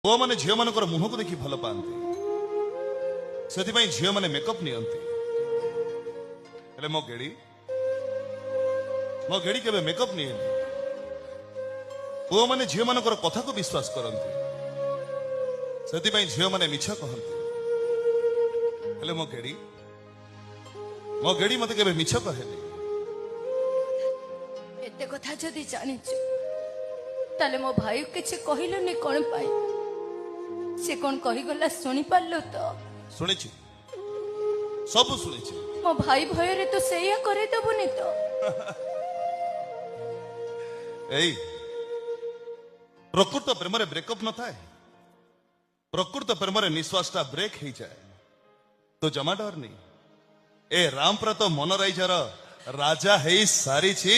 पुआ माने झील मान मुह को देखी भल पाती से झील मैंने मेकअप नियंती मो गेड़ी के मेकअप निये पुआ माने झील मान कथा को विश्वास करती से झील मैंने मिछ कहते मो गेड़ी मत के मिछ कहे एते कथा जदि जानिछु ताले मो भाई किछि कहिलनि कोन पाई से कोन कहि गला सुनी पारलो तो सुनी सब सुनी मो भाई भय रे तो सेया करे दबुनी तो एई प्रकृत प्रेम रे ब्रेकअप न थाए प्रकृत प्रेम रे निश्वासटा ब्रेक हो जाए तो जमा डर नहीं ए रामपुर तो मनोराइजर राजा है सारी छी